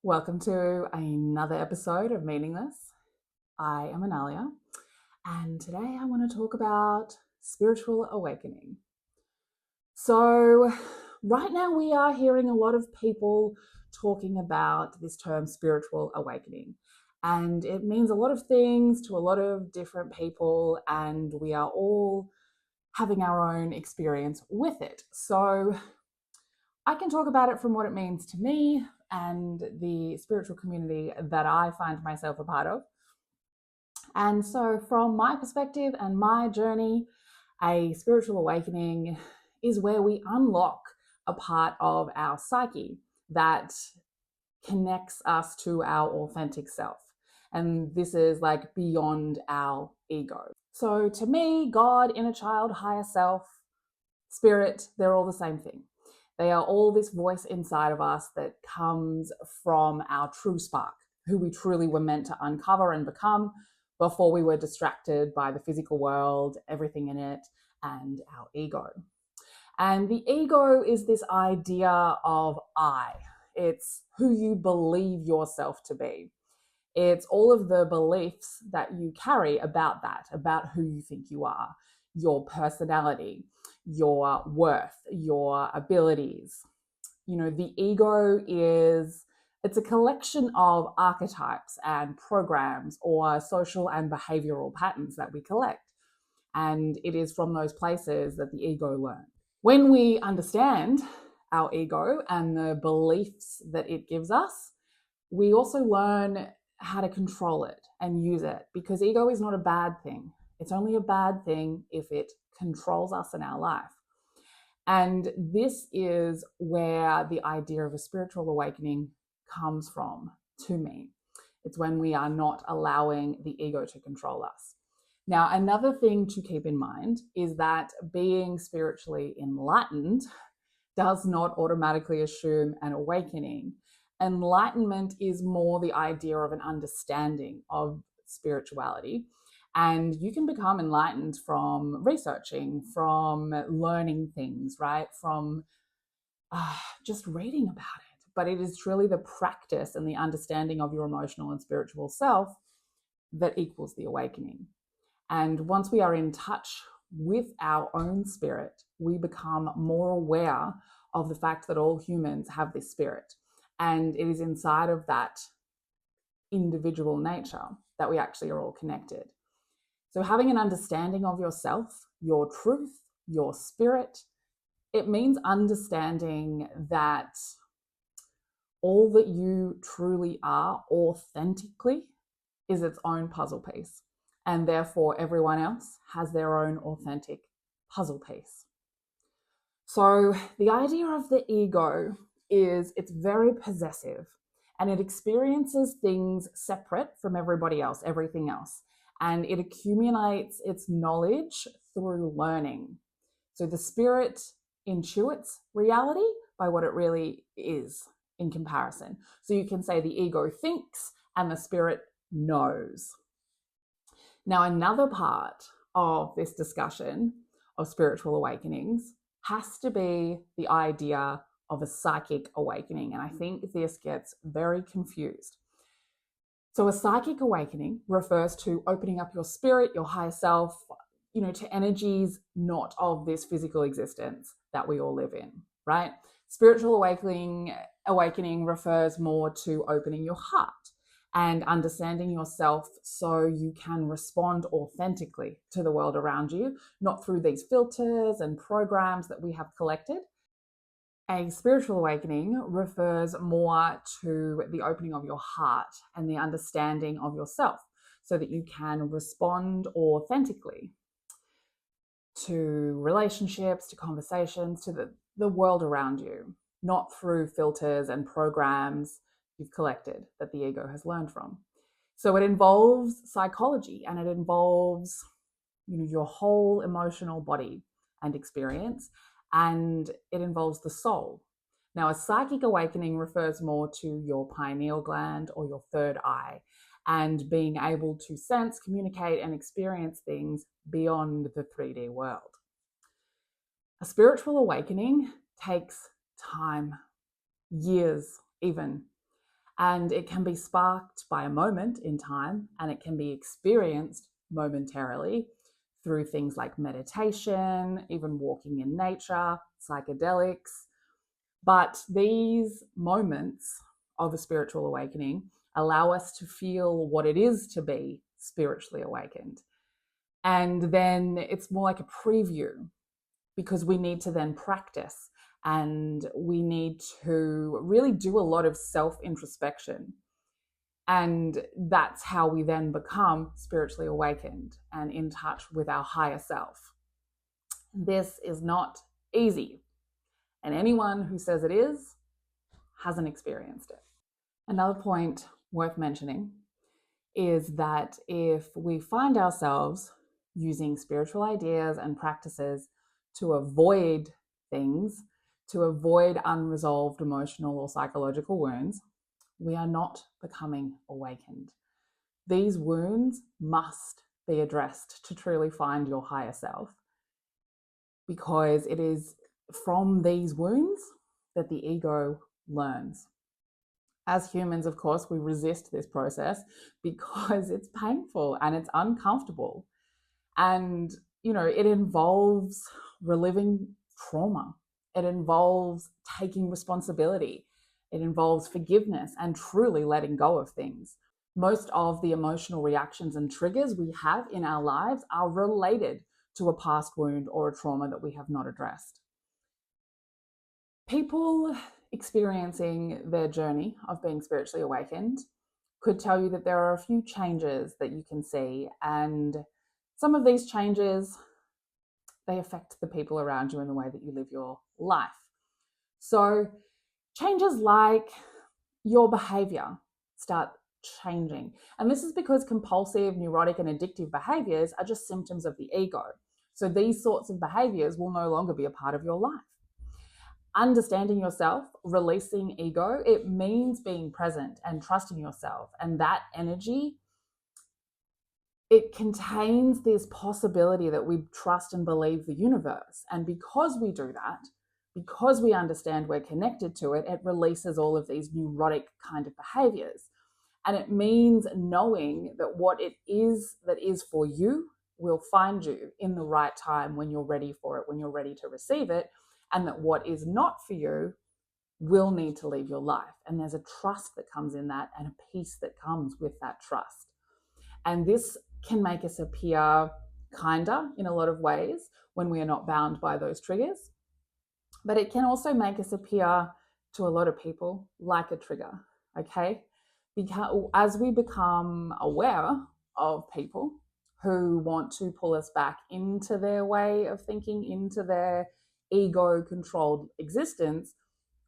Welcome to another episode of Meaningless. I am Analia, and today I want to talk about spiritual awakening. So, right now we are hearing a lot of people talking about this term spiritual awakening, and it means a lot of things to a lot of different people, and we are all having our own experience with it. So, I can talk about it from what it means to me and the spiritual community that I find myself a part of. And so, from my perspective and my journey, a spiritual awakening is where we unlock a part of our psyche that connects us to our authentic self. And this is like beyond our ego. So, to me, God, inner child, higher self, spirit, they're all the same thing. They are all this voice inside of us that comes from our true spark, who we truly were meant to uncover and become before we were distracted by the physical world, everything in it, and our ego. And the ego is this idea of I. It's who you believe yourself to be. It's all of the beliefs that you carry about that, about who you think you are, your personality, your worth, your abilities. You know, the ego it's a collection of archetypes and programs or social and behavioral patterns that we collect. And it is from those places that the ego learns. When we understand our ego and the beliefs that it gives us, we also learn how to control it and use it, because ego is not a bad thing. It's only a bad thing if it controls us in our life. And this is where the idea of a spiritual awakening comes from to me. It's when we are not allowing the ego to control us. Now, another thing to keep in mind is that being spiritually enlightened does not automatically assume an awakening. Enlightenment is more the idea of an understanding of spirituality. And you can become enlightened from researching, from learning things, right? From just reading about it. But it is truly the practice and the understanding of your emotional and spiritual self that equals the awakening. And once we are in touch with our own spirit, we become more aware of the fact that all humans have this spirit. And it is inside of that individual nature that we actually are all connected. So having an understanding of yourself, your truth, your spirit, it means understanding that all that you truly are authentically is its own puzzle piece. And therefore everyone else has their own authentic puzzle piece. So the idea of the ego is it's very possessive and it experiences things separate from everybody else, everything else. And it accumulates its knowledge through learning. So the spirit intuits reality by what it really is in comparison. So you can say the ego thinks and the spirit knows. Now, another part of this discussion of spiritual awakenings has to be the idea of a psychic awakening. And I think this gets very confused. So a psychic awakening refers to opening up your spirit, your higher self, to energies not of this physical existence that we all live in, right? Spiritual awakening refers more to opening your heart and understanding yourself so you can respond authentically to the world around you, not through these filters and programs that we have collected. A spiritual awakening refers more to the opening of your heart and the understanding of yourself so that you can respond authentically to relationships, to conversations, to the world around you, not through filters and programs you've collected that the ego has learned from. So it involves psychology and it involves your whole emotional body and experience, and it involves the soul. Now, a psychic awakening refers more to your pineal gland or your third eye and being able to sense, communicate, and experience things beyond the 3D world. A spiritual awakening takes time, years even, And it can be sparked by a moment in time, and it can be experienced momentarily through things like meditation, even walking in nature, psychedelics. But these moments of a spiritual awakening allow us to feel what it is to be spiritually awakened. And then it's more like a preview, because we need to then practice and we need to really do a lot of self-introspection. And that's how we then become spiritually awakened and in touch with our higher self. This is not easy. And anyone who says it is hasn't experienced it. Another point worth mentioning is that if we find ourselves using spiritual ideas and practices to avoid things, to avoid unresolved emotional or psychological wounds, we are not becoming awakened. These wounds must be addressed to truly find your higher self, because it is from these wounds that the ego learns. As humans, of course, we resist this process because it's painful and it's uncomfortable. And, it involves reliving trauma. It involves taking responsibility. It involves forgiveness and truly letting go of things. Most of the emotional reactions and triggers we have in our lives are related to a past wound or a trauma that we have not addressed. People experiencing their journey of being spiritually awakened could tell you that there are a few changes that you can see, and some of these changes, they affect the people around you in the way that you live your life. So changes like your behavior start changing. And this is because compulsive, neurotic, and addictive behaviors are just symptoms of the ego. So these sorts of behaviors will no longer be a part of your life. Understanding yourself, releasing ego, it means being present and trusting yourself. And that energy, it contains this possibility that we trust and believe the universe. And because we do that, because we understand we're connected to it, it releases all of these neurotic kind of behaviors. And it means knowing that what it is that is for you will find you in the right time when you're ready for it, when you're ready to receive it, and that what is not for you will need to leave your life. And there's a trust that comes in that, and a peace that comes with that trust. And this can make us appear kinder in a lot of ways when we are not bound by those triggers. But it can also make us appear to a lot of people like a trigger, okay? Because as we become aware of people who want to pull us back into their way of thinking, into their ego-controlled existence,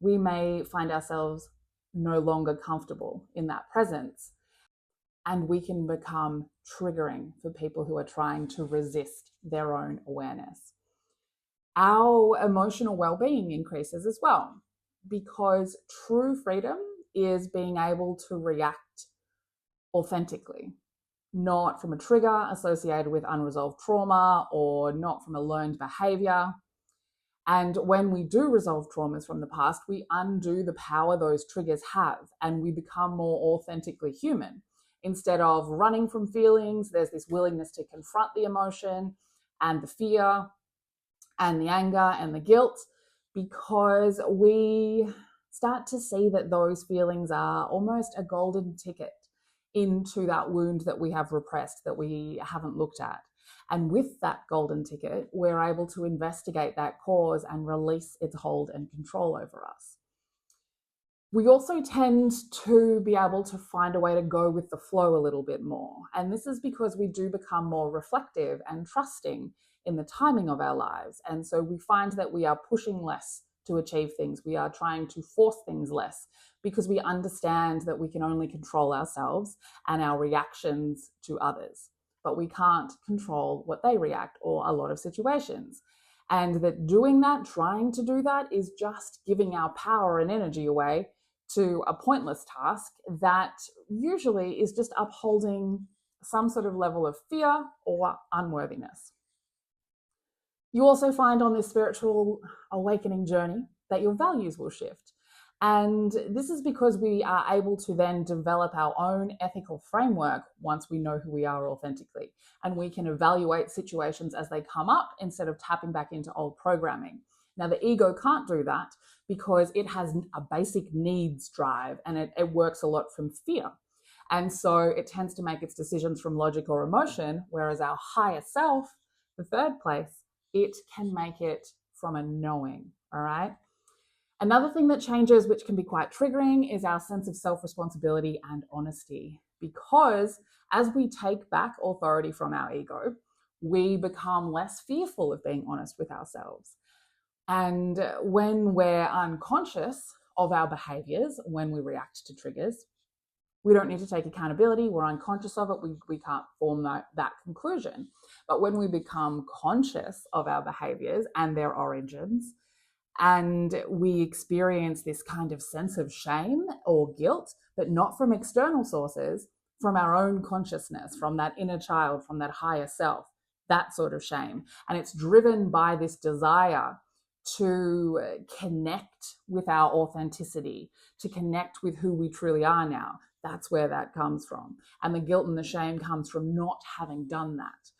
we may find ourselves no longer comfortable in that presence. And we can become triggering for people who are trying to resist their own awareness. Our emotional well-being increases as well, because true freedom is being able to react authentically, not from a trigger associated with unresolved trauma or not from a learned behavior. And when we do resolve traumas from the past, we undo the power those triggers have, and we become more authentically human. Instead of running from feelings, there's this willingness to confront the emotion and the fear and the anger and the guilt, because we start to see that those feelings are almost a golden ticket into that wound that we have repressed, that we haven't looked at. And with that golden ticket, we're able to investigate that cause and release its hold and control over us. We also tend to be able to find a way to go with the flow a little bit more. And this is because we do become more reflective and trusting in the timing of our lives. And so we find that we are pushing less to achieve things. We are trying to force things less, because we understand that we can only control ourselves and our reactions to others, but we can't control what they react or a lot of situations. And that doing that, trying to do that, is just giving our power and energy away to a pointless task that usually is just upholding some sort of level of fear or unworthiness. You also find on this spiritual awakening journey that your values will shift. And this is because we are able to then develop our own ethical framework once we know who we are authentically. And we can evaluate situations as they come up instead of tapping back into old programming. Now, the ego can't do that because it has a basic needs drive and it works a lot from fear. And so it tends to make its decisions from logic or emotion, whereas our higher self, the third place, it can make it from a knowing, all right? Another thing that changes, which can be quite triggering, is our sense of self-responsibility and honesty. Because as we take back authority from our ego, we become less fearful of being honest with ourselves. And when we're unconscious of our behaviors, when we react to triggers, we don't need to take accountability. We're unconscious of it. We can't form that conclusion. But when we become conscious of our behaviors and their origins, and we experience this kind of sense of shame or guilt, but not from external sources, from our own consciousness, from that inner child, from that higher self, that sort of shame. And it's driven by this desire to connect with our authenticity, to connect with who we truly are now. That's where that comes from. And the guilt and the shame comes from not having done that.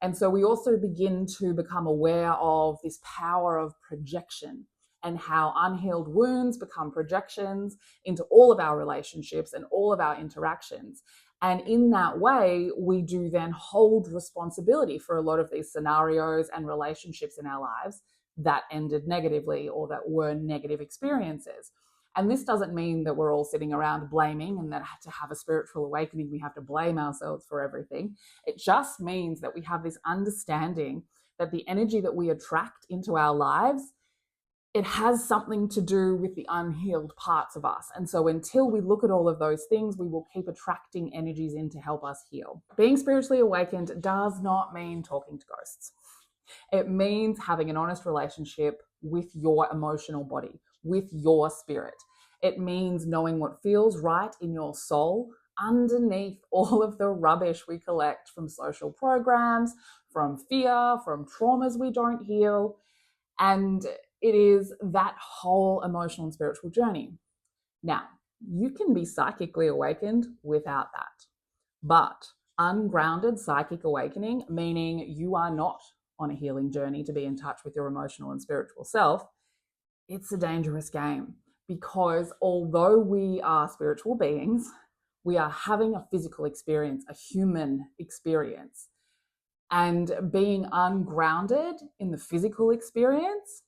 And so we also begin to become aware of this power of projection and how unhealed wounds become projections into all of our relationships and all of our interactions. And in that way, we do then hold responsibility for a lot of these scenarios and relationships in our lives that ended negatively or that were negative experiences. And this doesn't mean that we're all sitting around blaming and that to have a spiritual awakening, we have to blame ourselves for everything. It just means that we have this understanding that the energy that we attract into our lives, it has something to do with the unhealed parts of us. And so until we look at all of those things, we will keep attracting energies in to help us heal. Being spiritually awakened does not mean talking to ghosts. It means having an honest relationship with your emotional body, with your spirit. It means knowing what feels right in your soul underneath all of the rubbish we collect from social programs, from fear, from traumas we don't heal. And it is that whole emotional and spiritual journey. Now, you can be psychically awakened without that. But ungrounded psychic awakening, meaning you are not on a healing journey to be in touch with your emotional and spiritual self, it's a dangerous game because although we are spiritual beings, we are having a physical experience, a human experience. And being ungrounded in the physical experience,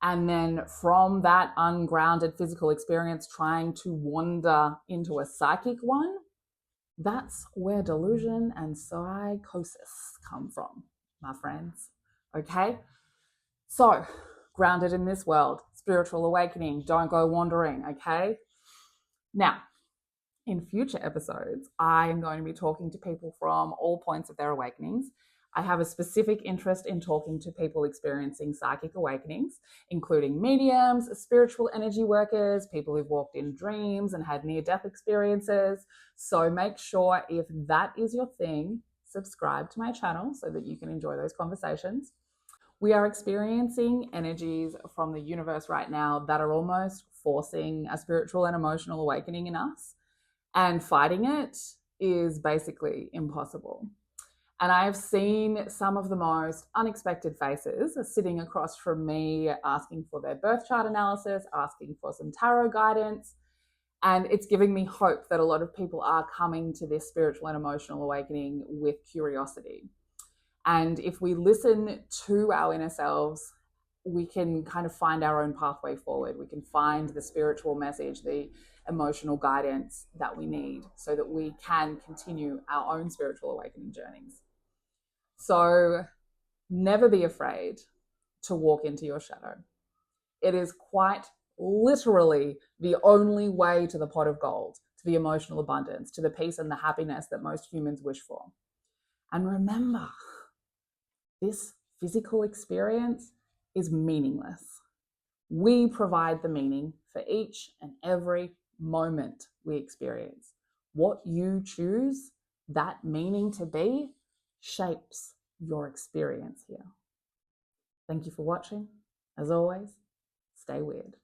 and then from that ungrounded physical experience trying to wander into a psychic one, that's where delusion and psychosis come from, my friends. Okay? So, grounded in this world, spiritual awakening, don't go wandering, okay? Now, in future episodes, I am going to be talking to people from all points of their awakenings. I have a specific interest in talking to people experiencing psychic awakenings, including mediums, spiritual energy workers, people who've walked in dreams and had near-death experiences. So make sure if that is your thing, subscribe to my channel so that you can enjoy those conversations. We are experiencing energies from the universe right now that are almost forcing a spiritual and emotional awakening in us. And fighting it is basically impossible. And I've seen some of the most unexpected faces sitting across from me asking for their birth chart analysis, asking for some tarot guidance. And it's giving me hope that a lot of people are coming to this spiritual and emotional awakening with curiosity. And if we listen to our inner selves, we can kind of find our own pathway forward. We can find the spiritual message, the emotional guidance that we need so that we can continue our own spiritual awakening journeys. So never be afraid to walk into your shadow. It is quite literally the only way to the pot of gold, to the emotional abundance, to the peace and the happiness that most humans wish for. And remember, this physical experience is meaningless. We provide the meaning for each and every moment we experience. What you choose that meaning to be shapes your experience here. Thank you for watching. As always, stay weird.